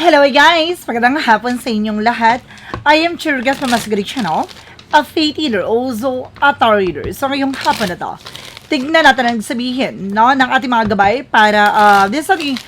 Hello guys! Magandang hapon sa inyong lahat. I am Chirgas from Masgari Channel, a faith healer, also a tarot reader. So ngayong hapon na to, tignan natin ang sabihin ng ating mga gabay para this ating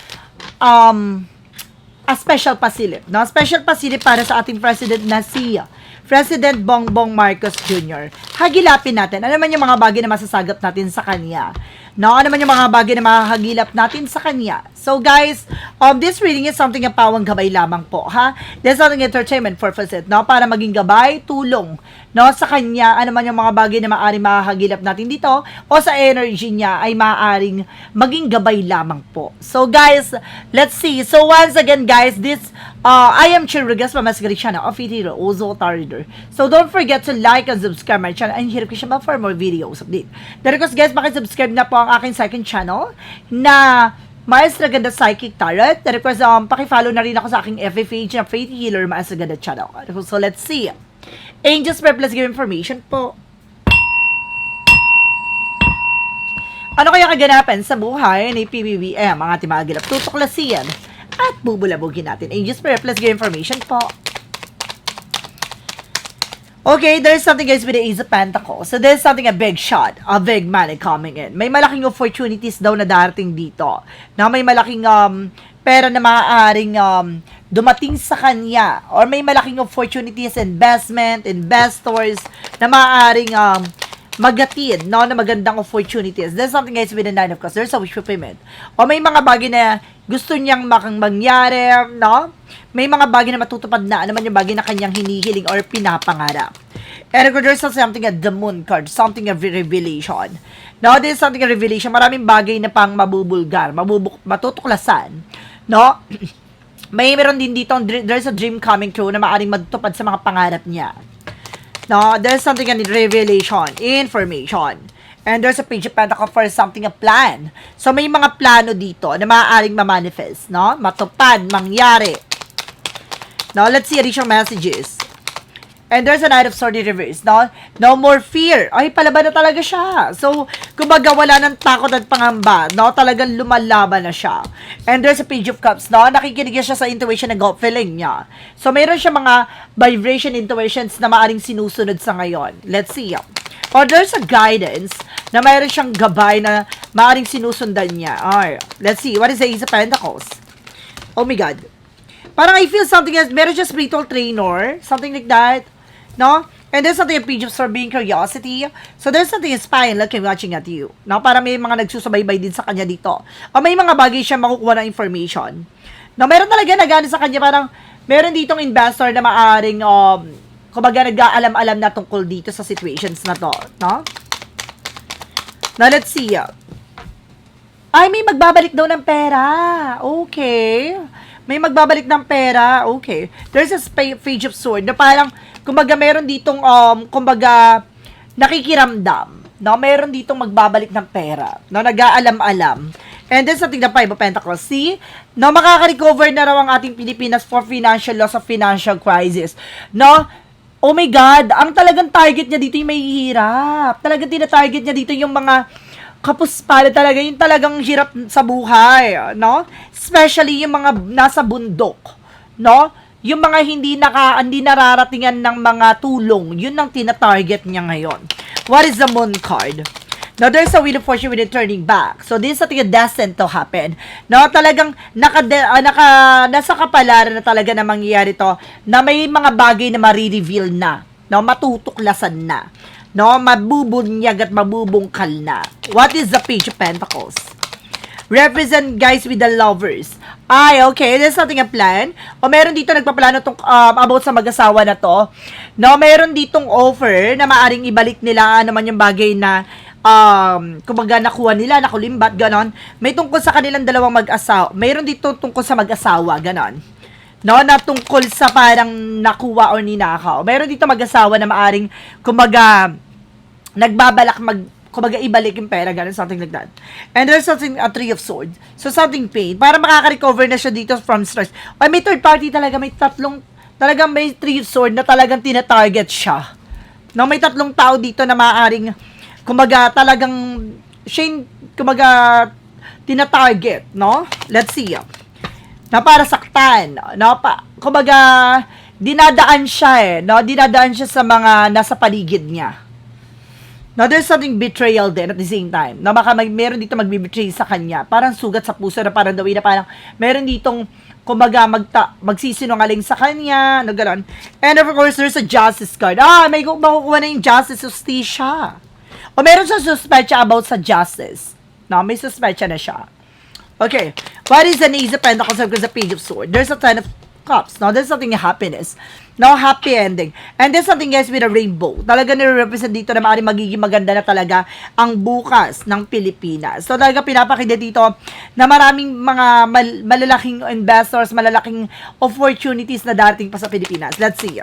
a special pasilip. Special pasilip para sa ating President na si President Bongbong Marcos Jr. Hagilapin natin. Ano naman yung mga bagay na masasagap natin sa kanya? Ano naman yung mga bagay na makakagilap natin sa kanya? So guys, this reading is something na pawang gabay lamang po, ha? There's something entertainment purpose it, para maging gabay, tulong, sa kanya, ano man yung mga bagay na maaaring makakagilap natin dito, o sa energy niya ay maaaring maging gabay lamang po. So guys, let's see. So once again guys, this, I am Chirgas from Masgari Channel, of Itiro, also tarot reader. So don't forget to like and subscribe my channel and hit the bell for more videos update. Then of course guys, makisubscribe na po ang aking second channel na Maestra Ganda Psychic Tarot. Then of course, pakifollow na rin ako sa aking FB page na Faith Healer Maestra Ganda Channel. So let's see. Angels Prep, let's give information po. Ano kaya kaganapan sa buhay ni PBBM? Ang ating mga gilap tutuklasin at bubulabugin natin. Angels Prep, let's give information po. Okay, there's something guys with the Ace of Pentacles. So there's something a big shot, a big money coming in. May malaking opportunities daw na darating dito. Na may malaking pera na maaaring dumating sa kanya. Or may malaking opportunities, investment, investors na maaaring magatid, na magandang opportunities. There's something guys with the Nine of Cups. There's a wish fulfillment. O may mga bagay na gusto niyang mangyari, may mga bagay na matutupad na, ano man yung bagay na kanyang hinihiling or pinapangarap. And there's something at the Moon card, something of revelation. Now, there's something of revelation, maraming bagay na pang mabubulgar, matutuklasan, meron din dito, there's a dream coming true na maaaring matutupad sa mga pangarap niya. There's something in revelation, information. And there's a page of Pentacle for something, a plan. So, may mga plano dito na maaaring ma-manifest, matupad, mangyari. Now, let's see additional messages. And there's a Knight of Swords in reverse, no more fear. Ay, palaban na talaga siya. So, kumbaga, wala ng takot at pangamba, talagang lumalaban na siya. And there's a Page of Cups, nakikinig siya sa intuition and gut feeling niya. So, mayroon siya mga vibration intuitions na maaring sinusunod sa ngayon. Let's see. Or there's a guidance na mayroon siyang gabay na maaring sinusundan niya. Alright, let's see. What is the Ace of Pentacles? Oh my God. Parang I feel something else. Meron siya spiritual trainer. Something like that. And there's something a Page of Swords being curiosity. So there's something spying, looking, watching at you. Para may mga nagsusubaybay din sa kanya dito. O may mga bagay siya makukuha ng information. Meron talaga nagana sa kanya. Parang meron ditong investor na maaring kumbaga nag-aalam-alam na tungkol dito sa situations na to. Now let's see. Ay, may magbabalik daw ng pera. Okay. May magbabalik ng pera. Okay. There's a Page of Swords na parang, kumbaga, meron ditong, kumbaga, nakikiramdam. Meron ditong magbabalik ng pera. Nag-aalam-alam. And then something na Five of Pentacles. See? Makaka-recover na raw ang ating Pilipinas for financial loss of financial crisis. Oh my God, ang talagang target niya dito yung may hirap. Talagang tina-target niya dito yung mga kapuspala talaga, yung talagang hirap sa buhay, Especially yung mga nasa bundok, Yung mga hindi nararatingan ng mga tulong, yun ang tina-target niya ngayon. What is the Moon card? Now, there's a Wheel of Fortune with it turning back. So, this is something destined to happen. Talagang nasa kapalaran na talaga na mangyayari to, na may mga bagay na marireveal na, matutuklasan na, mabubunyag at mabubungkal na. What is the Page of Pentacles? Represent guys with the lovers. Ay, okay. There's something a plan. O meron dito nagpaplano tong, about sa mag-asawa na to. Meron ditong offer na maaring ibalik nila naman yung bagay na kumbaga nakuha nila, nakulimbat, ganon. May tungkol sa kanilang dalawang mag-asawa. Mayroon dito tungkol sa mag-asawa, ganon. Na tungkol sa parang nakuha o ninakaw. Mayroon dito mag-asawa na maaring, kumbaga, nagbabalak kumbaga ibalik yung pera, ganun, something like that. And there's something, a Three of Swords. So, something pain. Para makaka-recover na siya dito from stress. Ay, may third party talaga, talagang may Three of Swords na talagang tina-target siya. May tatlong tao dito na maaaring, kumbaga, talagang, tina-target, Let's see. na para saktan, no? Kumbaga, dinadaan siya no? Dinadaan siya sa mga nasa paligid niya. Now, there's something betrayal din at the same time. Na baka meron dito magbibetray sa kanya. Parang sugat sa puso na parang daw na parang meron ditong kumbaga magsisinungaling sa kanya, no, gano'n. And of course, there's a justice card. May makukuha na yung justice, justisya. O meron siya suspecha about sa justice. No, may suspecha na siya. Okay. What is the Ace of Pentacles and the Page of Swords? There's a Ten of Cups. Now, there's something happiness. No, happy ending. And there's something, guys, with a rainbow. Talaga nire-represent dito na maaaring magiging maganda na talaga ang bukas ng Pilipinas. So, talaga pinapakita dito na maraming mga malalaking investors, malalaking opportunities na darating pa sa Pilipinas. Let's see.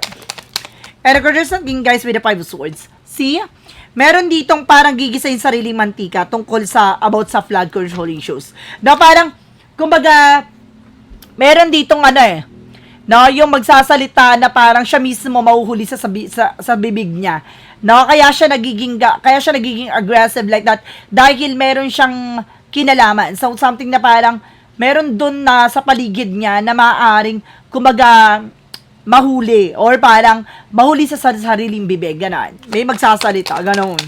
And of course, there's something, guys, with the Five of Swords. See? Meron ditong parang gigisa yung sariling mantika tungkol sa, about sa flood control issues. Na parang, kumbaga, meron ditong no, yung magsasalita na parang siya mismo mahuhuli sa bibig niya. No, kaya siya nagiging aggressive like that dahil meron siyang kinalaman. So something na parang meron doon na sa paligid niya na maaaring kumbaga mahuli or parang mahuli sa sariling bibig, ganon. May magsasalita, ganon.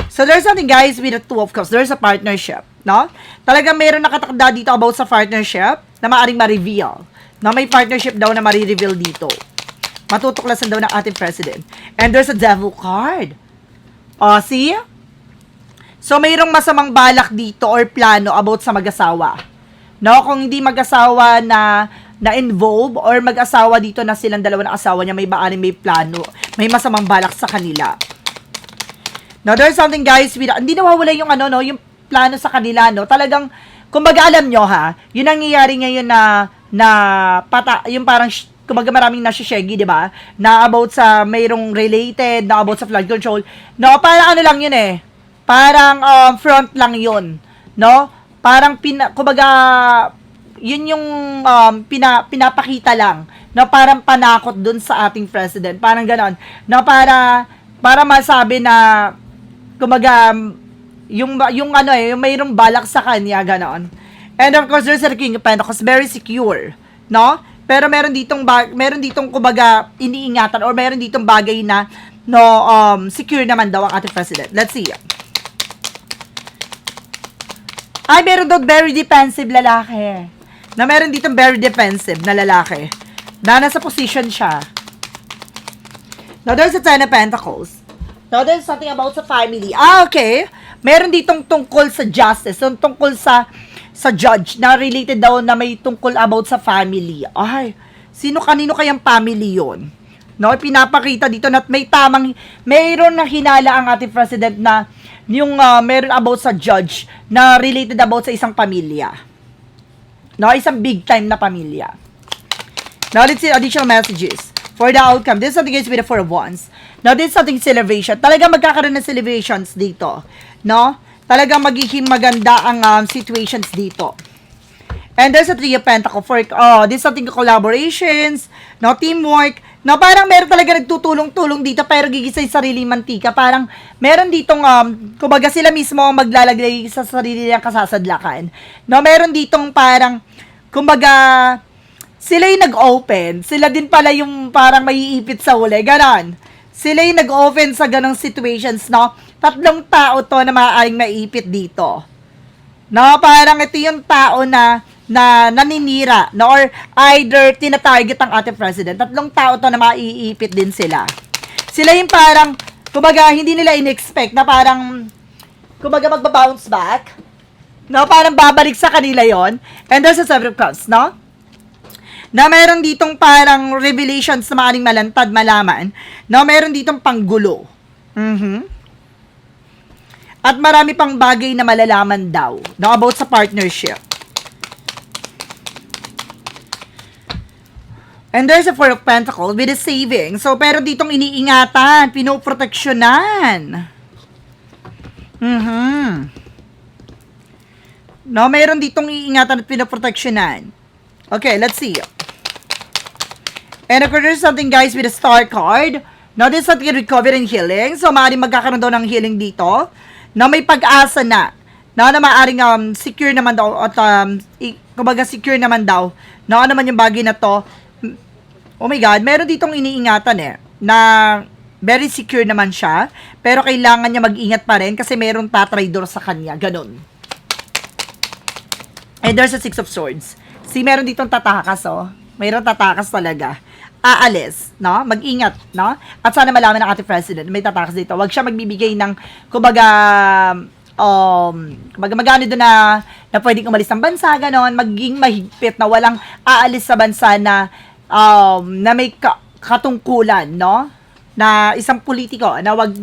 So there's something, guys, with the Two of Cups. There's a partnership, no? Talagang meron nakatakda dito about sa partnership na maaaring ma-reveal. Na may partnership daw na marireveal dito. Matutuklasan daw ng ating president. And there's a devil card. See? So, mayroong masamang balak dito or plano about sa mag-asawa. No? Kung hindi mag-asawa na involve or mag-asawa dito na silang dalawa ng asawa niya, may may plano, may masamang balak sa kanila. Now, there's something, guys, hindi nawawala yung yung plano sa kanila, no? Talagang, kumbaga alam nyo yun ang nangyayari ngayon yung parang kumbaga maraming nasi-shaggy, di ba? Na about sa mayroong related, na about sa flood control. No, parang lang yun parang front lang yun. No? Parang kumbaga yun yung pinapakita lang. No, parang panakot dun sa ating president. Parang ganon. No, para masabi na kumbaga yung mayroong balak sa kanya, ganon. And of course, there's a King of Pentacles, very secure, no? Pero meron ditong kumbaga iniingatan or meron ditong bagay na secure naman daw ang ating president. Let's see. Meron daw very defensive lalaki. Na meron ditong very defensive na lalaki. Na nasa position siya. Now, there's a Ten of Pentacles. Now, there's something about sa family. Okay. Meron ditong tungkol sa justice. Tungkol sa judge na related daw na may tungkol about sa family. Kanino kayang family yon? No, pinapakita dito na mayroon na hinala ang ating president na yung meron about sa judge na related about sa isang pamilya. No, isang big time na pamilya. Now, let's see additional messages for the outcome. This is something, guys, with the Four of Wands. Now, this is something celebration. Talaga magkakaroon ng celebrations dito. No? Talagang magiging maganda ang situations dito. And there's a Three of Pentacles for, this is something collaborations, no, teamwork, no, parang meron talaga nagtutulong-tulong dito, pero gigisa yung sariling mantika. Parang meron ditong, kumbaga sila mismo ang maglalagay sa sarili niyang kasasadlakan. No, meron ditong parang, kumbaga, sila yung nag-open, sila din pala yung parang maiipit sa huli, ganon. Sila yung nag-open sa ganong situations, no? 3 tao to na maaaring maiipit dito. No, parang ito yung tao na naninira, no? Or either tina-target ang ating president. 3 tao to na maiipit din sila. Sila yung parang, kumbaga, hindi nila in-expect na parang, kumbaga, magbabounce back. No, parang babalik sa kanila yon. And there's a Seven of Cups, no? Na meron ditong parang revelations na maaaring malantad, malaman. No, meron ditong panggulo. At marami pang bagay na malalaman daw, no, about sa partnership. And there's a Four of Pentacles with a saving. So, pero ditong iniingatan, pinoproteksyonan. No, meron ditong iingatan at pinoproteksyonan. Okay, let's see. And of course, there's something, guys, with a Star card. Now, this is something recovery and healing. So, maaaring magkakaroon daw ng healing dito. Na may pag-asa na na maaring secure naman daw at kumbaga secure naman daw na ano naman yung bagay na to. Oh my God, meron ditong iniingatan na very secure naman siya, pero kailangan niya mag-ingat pa rin kasi meron tatraidor sa kanya, ganun. And there's a Six of Swords. See, meron ditong tatakas, oh. Mayroon tatakas talaga. Aalis, no? Mag-ingat, no? At sana malaman ng ating president, may tatakas dito. Huwag siya magbibigay ng, kumbaga magano doon na pwedeng umalis ng bansa, ganon, maging mahigpit na walang aalis sa bansa na may katungkulan, no? Na isang politiko na wag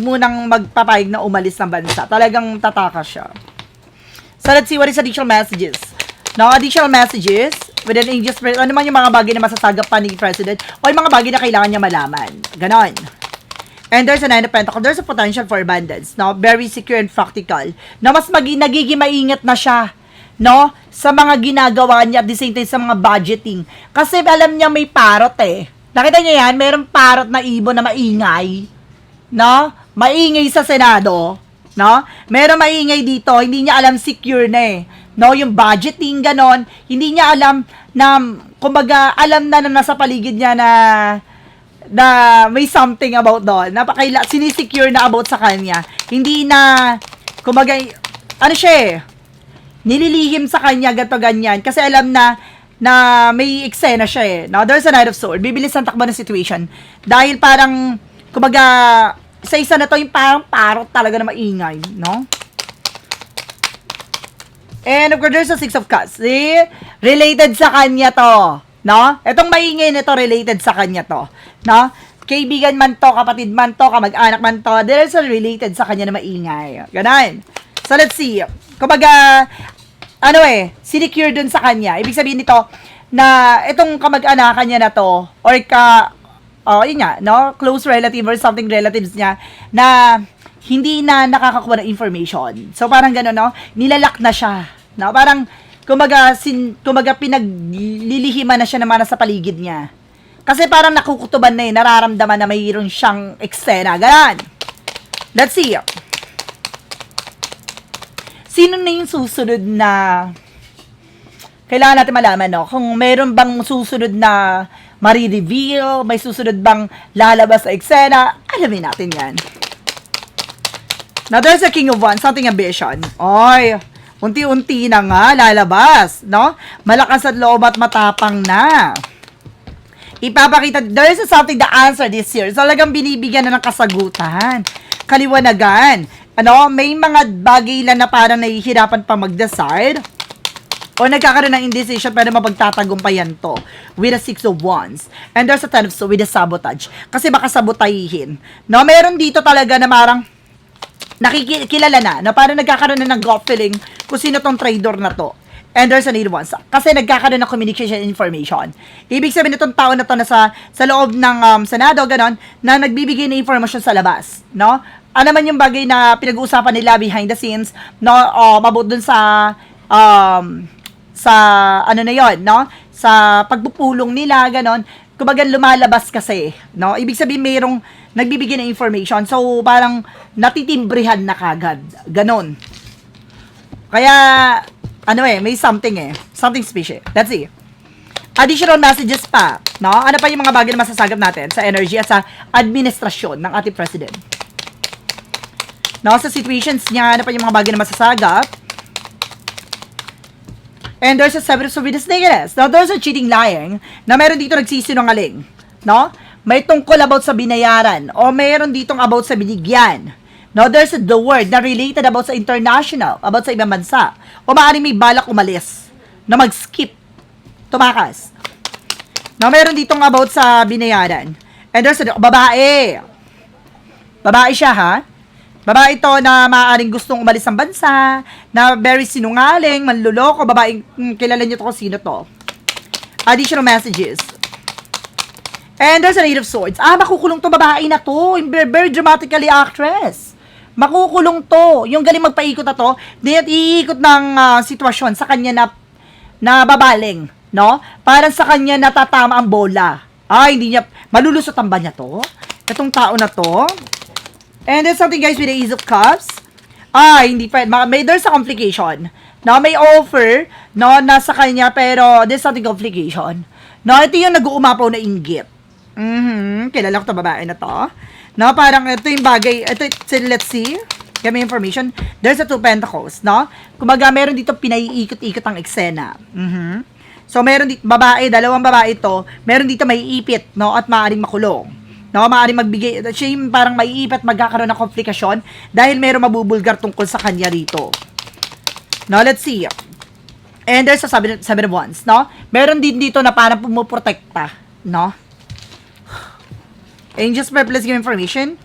munang magpapayag na umalis ng bansa. Talagang tatakas siya. So let's see what is additional messages. No, additional messages with an angel spirit. Ano man yung mga bagay na masasagap pa ni President o yung mga bagay na kailangan niya malaman. Ganon. And there's a Nine of Pentacles. There's a potential for abundance. No? Very secure and practical. Na mas nagiging maingat na siya. No? Sa mga ginagawa niya at the same time sa mga budgeting. Kasi alam niya may parot Nakita niyo yan? Merong parot na ibon na maingay. No? Maingay sa Senado. No? Meron maingay dito. Hindi niya alam secure na No? Yung budgeting, ganon. Hindi niya alam na, kumbaga, alam na nasa paligid niya na may something about doon. Sinisecure na about sa kanya. Hindi na, kumbaga, ano siya nililihim sa kanya, ganyan. Kasi alam na may eksena siya Now, there's a Knight of Swords. Bibilis ang takbo ng situation. Dahil parang, kumbaga, isa-isa na to yung parang parot talaga na maingay, no? And of course, there's a Six of Cups. See? Related sa kanya to. No? Itong maingay nito related sa kanya to. No? Kaibigan man to, kapatid man to, kamag-anak man to, there's a related sa kanya na maingay. Ganon. So, let's see. Kumbaga, sinecure dun sa kanya. Ibig sabihin nito, na itong kamag-anakan niya na to, or yun nga, no? Close relative or something relatives niya, na hindi na nakakakuha ng information. So, parang gano'n, no? Nilalak na siya. No? Parang, kumbaga pinaglilihiman na siya naman sa paligid niya. Kasi parang nakukutuban na nararamdaman na mayroon siyang eksena. Ganon. Let's see. Sino na yung susunod na kailangan natin malaman, no? Kung meron bang susunod na marireveal, may susunod bang lalabas sa eksena, alamin natin yan. Now, there's a King of Wands, something ambition. Oy, unti-unti na nga lalabas, no? Malakas at loob at matapang na. Ipapakita, there is something the answer this year. So, talagang binibigyan na ng kasagutan. Kaliwanagan. May mga bagay lang na parang nahihirapan pa mag-decide. O nagkakaroon ng indecision, pero mapagtatagumpayan to. With a Six of Wands. And there's a Ten of Swords with a sabotage. Kasi baka sabotahihin. No, meron dito talaga na parang nakikilala na parang nagkakaroon na ng gut feeling kung sino tong trader na to. And there's an Eight of Wands. Kasi nagkakaroon ng communication information. Ibig sabihin itong tao na to na sa loob ng Senado, ganon, na nagbibigay ng information sa labas. No? Ano man yung bagay na pinag-uusapan nila behind the scenes, no? Mabot dun sa ano na yon, no? Sa pagpupulong nila, ganon. Kumbaga lumalabas kasi, no? Ibig sabihin mayroong nagbibigay ng information. So, parang natitimbrihan na kagad. Ganon. Kaya, may something something special. Let's see. Additional messages pa, no? Ano pa yung mga bagay na masasagap natin sa energy at sa administrasyon ng ating president? No, sa situations niya, ano pa yung mga bagay na masasagap? And there's a Seven of Swords with a snakiness. Now, there's a cheating, lying, na meron dito nagsisinungaling, no? May tungkol about sa binayaran, o meron ditong about sa binigyan. No, there's the word na related about sa international, about sa ibang bansa. O maaaring may balak umalis, na mag-skip, tumakas. No, meron ditong about sa binayaran. And there's a babae. Babae siya, ha? Babae ito na maaaring gustong umalis ng bansa, na very sinungaling, manluloko, babae, kilala niyo to kung sino to. Additional messages. And there's an Eight of Swords. Makukulong to babae na to. Very dramatically actress. Makukulong to. Yung galing magpaikot na to, iikot ng sitwasyon sa kanya na babaling. No? Parang sa kanya natatama ang bola. Hindi niya, malulusot ang ba niya to? Itong tao na to. And there's something, guys, with the Ace of Cups. Hindi pa. There's a complication. No, may offer, no, nasa kanya, pero there's something complication. No, ito yung nag-uumapaw na inggit. Kilala ko to babae na to. No, parang ito yung bagay, let's see. Give me information. There's a two pentacles, no? Kumaga, meron dito pinaiikot-ikot ang eksena. So, meron dito, dalawang babae to, meron dito may ipit, no, at maaaring makulong. No, maaaring magbigay, siya yung parang maiipit, magkakaroon ng komplikasyon dahil meron mabubulgar tungkol sa kanya rito. Now, let's see. And there's a seven of wands, no? Meron din dito na parang pumuprotekta, no? Angels purpose give information.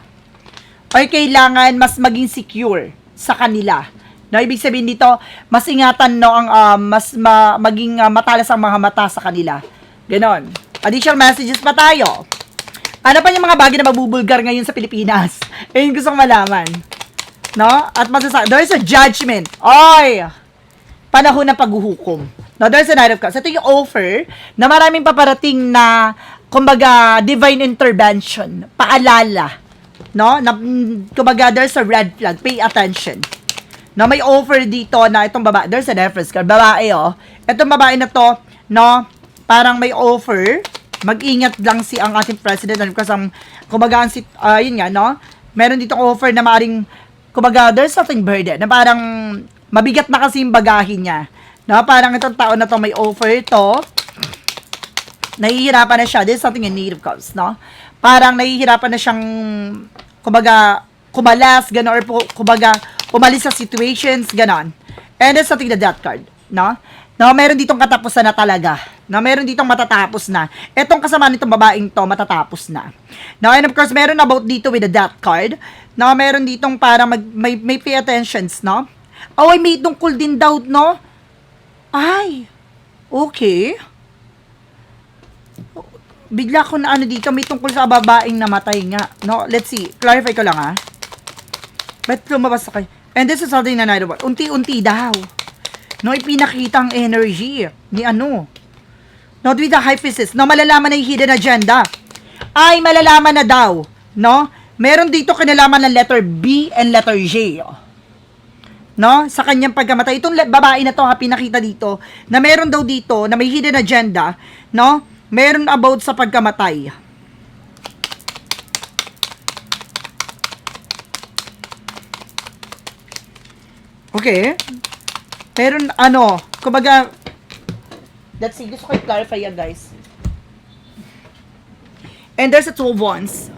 Or kailangan mas maging secure sa kanila. No, ibig sabihin dito, mas ingatan, no, ang maging matalas ang mga mata sa kanila. Ganon. Additional messages pa tayo. Ano pa yung mga bagay na mabubulgar ngayon sa Pilipinas? Ayun gusto kong malaman. No? At there's a judgment. Oy! Panahon ng paghuhukom. No, there's a Knight of Cups. Ito yung offer na maraming paparating na, kumbaga, divine intervention. Paalala. No? Na, kumbaga, there's a red flag. Pay attention. No, may offer dito na itong babae. There's a reference card. Babae, oh. Itong babae na to, no? Parang may offer. Mag-ingat lang si ang ating president. Kasi ang, kumbaga, yun nga, no? Meron dito offer na maaaring, kumbaga, there's something burden. Na parang, mabigat na kasi yung bagahin niya. No? Parang itong tao na to may offer to. Nahihirapan na siya. There's something in need of cups, no? Parang nahihirapan na siyang, kumbaga, kumalas, gano'n, or kumbaga, umalis sa situations, gano'n. And there's something the death card, no? No, meron ditong katapusan na talaga. No, meron ditong matatapos na. Etong kasama nitong babaeng to, matatapos na. No, and of course, meron about dito with the death card. No, meron ditong para may pay attentions, no? Ay, may tungkol din daw, no? Ay, okay. Bigla ko na ano dito, may tungkol sa babaeng namatay nga. No, let's see. Clarify ko lang, ha? Ba't lumabas sa kayo? And this is something na natin. Unti-unti daw. No, ipinakita ang energy ni ano. No, with the hyphesis. No, malalaman na yung hidden agenda. Ay, malalaman na daw. No? Meron dito kinalaman ng letter B and letter J. No? Sa kanyang pagkamatay. Itong babae na to, ha, pinakita dito, na meron daw dito, na may hidden agenda, no? Meron about sa pagkamatay. Okay. Meron, ano, kumbaga, let's see, gusto ko i-clarify yan, guys. And there's a two of wands.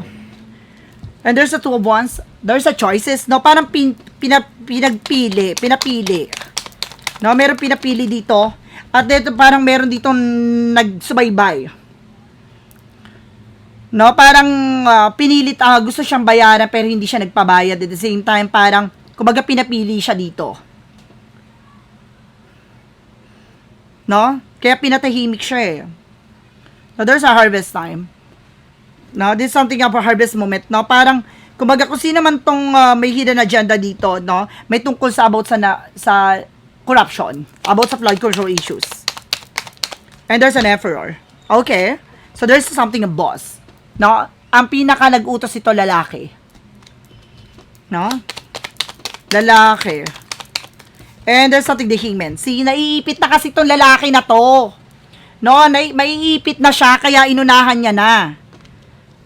And there's a two of wands. There's a choices, no? Parang pinapili. No, meron pinapili dito. At dito parang meron dito nagsubaybay. No, parang pinilit, gusto siyang bayaran pero hindi siya nagpabayad. At the same time, parang, kumbaga pinapili siya dito. No? Kaya pinatahimik siya eh. No, there's a harvest time. No, this is something about harvest moment, no? Parang, kumbaga kung sino man tong may hidden agenda dito, no? May tungkol sa about sa corruption, about sa flood control issues. And there's an emperor. Okay? So there's something a boss. No? Ang pinaka nag-utos ito lalaki. No? Lalaki. And there's something the hangman. See, naiipit na kasi itong lalaki na to. No? Maiipit na siya, kaya inunahan niya na.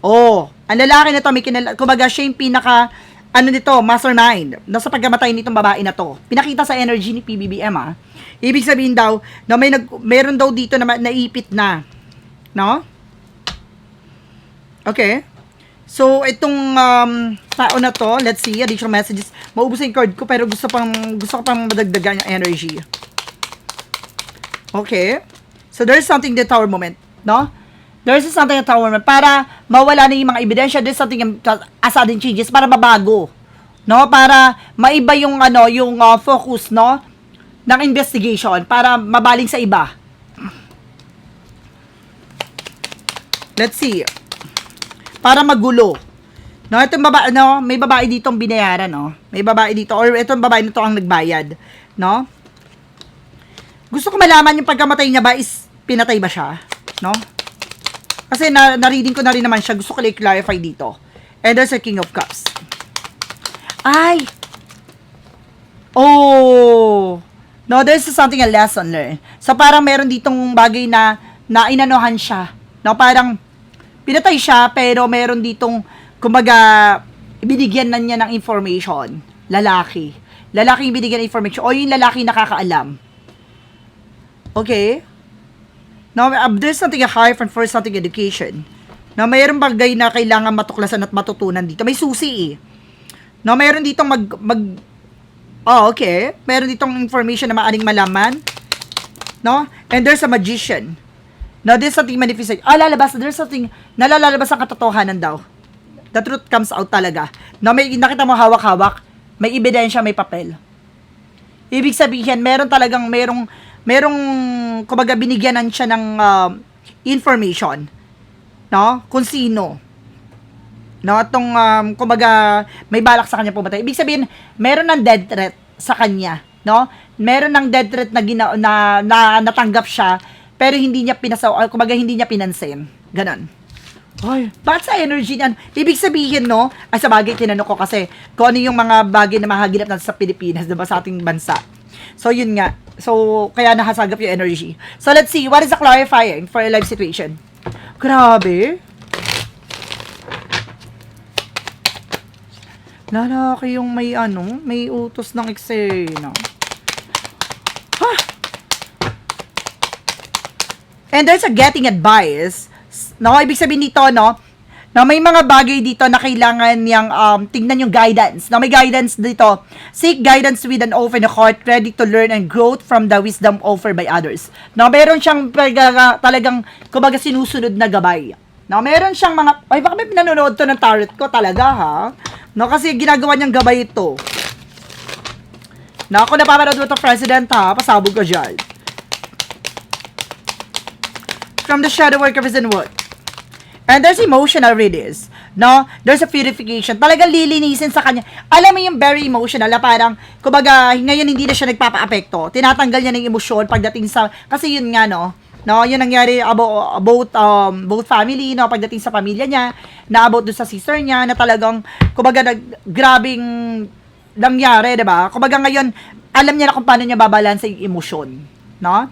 Oh, ang lalaki na to, kumbaga siya yung pinaka, nito, mastermind, no, sa pagkamatay nitong babae na to. Pinakita sa energy ni PBBM, ha. Ibig sabihin daw, no, meron daw dito na naipit na. No? Okay. So, itong tao na to, let's see, additional messages. Maubos yung card ko, pero gusto ko pang madagdagan yung energy. Okay. So, there's something the tower moment, no? There's something the tower moment para mawala na yung mga ebidensya. There's something sudden changes para mabago, no? Para maiba yung yung focus, no, ng investigation para mabaling sa iba. Let's see. Para magulo. No, itong babae, no, may babae ditong binayaran, no. May babae dito or itong babae nito ang nagbayad, no? Gusto ko malaman yung pagkamatay niya ba is pinatay ba siya, no? Kasi na-reading ko na rin naman siya. Gusto ko i-clarify dito. And there's a King of Cups. Ay! Oh, no, there's something a lesson learned. So, parang meron ditong bagay na inanuhan siya. No, parang, pinatay siya, pero meron ditong, kumbaga, binigyan na niya ng information. Lalaki. Lalaki yung binigyan ng information. O yung lalaki nakakaalam. Okay? Now, there's something higher from first something education. Now, mayroong bagay na kailangan matuklasan at matutunan dito. May susi eh. Now, mayroon ditong okay. Meron ditong information na maaring malaman. No? And there's a magician. Now, there's something manifestation. Nalalabas ang katotohanan daw. The truth comes out talaga. Now, may nakita mo hawak-hawak, may ebidensya, may papel. Ibig sabihin, merong kumbaga, binigyanan siya ng information. No? Kung sino. No? Itong, kumbaga, may balak sa kanya pumatay. Ibig sabihin, meron ng death threat sa kanya. No? Meron ng death threat na natanggap siya, pero hindi niya kumbaga, hindi niya pinansin. Ganon. Ay, bakit sa energy niyan? Ibig sabihin, no? Ay, sa bagay, tinanong ko kasi kung ano yung mga bagay na mahaginap natin sa Pilipinas, diba, sa ating bansa. So, yun nga. So, kaya nakasagap yung energy. So, let's see. What is the clarifying for a life situation? Grabe. Lalaki yung may utos ng eksena. Ha? And there's a getting advice. No, ibig sabihin dito, no, na may mga bagay dito na kailangan niyang tingnan yung guidance. No, may guidance dito. Seek guidance with an open heart, ready to learn and grow from the wisdom offered by others. No, meron siyang talagang kumbaga sinusunod na gabay. No, meron siyang mga, ay baka may pinanonood to ng tarot ko talaga ha. No, kasi ginagawa niyang gabay ito. Na ako napapanood mo to president ha, pasabog ka dyan. From the shadow work of his and what? And there's emotional release. No? There's a purification. Talagang lilinisin sa kanya. Alam mo yung very emotional na parang, kumbaga, ngayon hindi na siya nagpapa-apekto. Tinatanggal niya ng emosyon pagdating sa, kasi yun nga, no? No, yun nangyari about both family, no? Pagdating sa pamilya niya, na about doon sa sister niya, na talagang, kumbaga, grabing nangyari, diba? Kumbaga ngayon, alam niya na kung paano niya babalansa yung emosyon. No?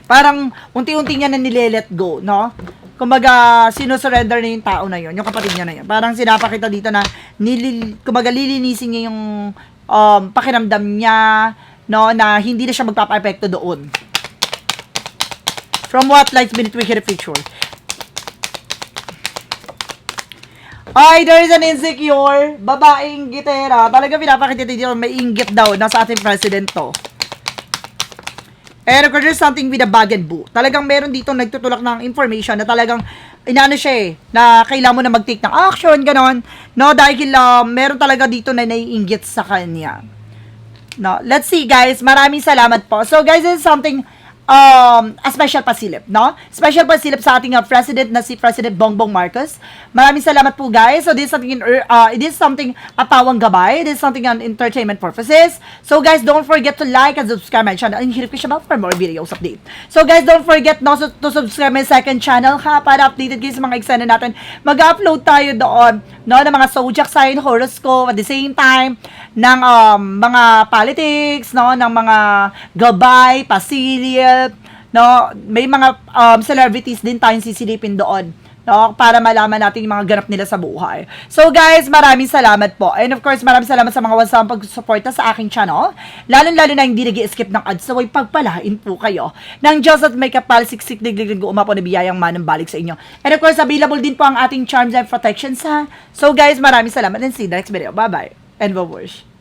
Parang, unti-unti niya na nile-let go, no? Kumbaga, sinusurrender na yung tao na yun, yung kapatid niya na yun. Parang sinapakita dito na, kumbaga, lilinisin niya yung pakiramdam niya, no, na hindi na siya magpapa-epekto doon. From what lies beneath we hear the picture. Ay, there is an insecure babaeng gitera. Talaga pinapakita dito, may inggit daw na sa ating president to. And of course, there's something with a bag and boot. Talagang meron dito nagtutulak ng information na talagang inaano siya eh, na kailangan mo na mag-take ng action, ganon. No, dahil meron talaga dito na naiinggit sa kanya. No, let's see guys, maraming salamat po. So guys, this is something a special pasilip, no? Special pasilip sa ating president na si President Bongbong Marcos. Maraming salamat po guys. So this is something a pawang gabay. This is something on entertainment purposes. So guys, don't forget to like and subscribe my channel and hit the bell for more videos update. So guys, don't forget no to subscribe my second channel ha, para updated kayo sa mga eksena natin. Mag-upload tayo doon, no, ng mga zodiac sign, horoscope, at the same time ng mga politics, no, ng mga gabay, pasilip, no, may mga celebrities din tayong sisilipin doon, no, para malaman natin yung mga ganap nila sa buhay. So guys, maraming salamat po. And of course, maraming salamat sa mga wansang pag-suporta sa aking channel. Lalo-lalo na hindi nag-i-skip ng ads. So, pagpalain po kayo ng Diyos at may kapal, siksik, diglig, umapo na biyayang manang balik sa inyo. And of course, available din po ang ating charms and protections ha. So guys, maraming salamat and see you next video. Bye-bye. And bye-bye.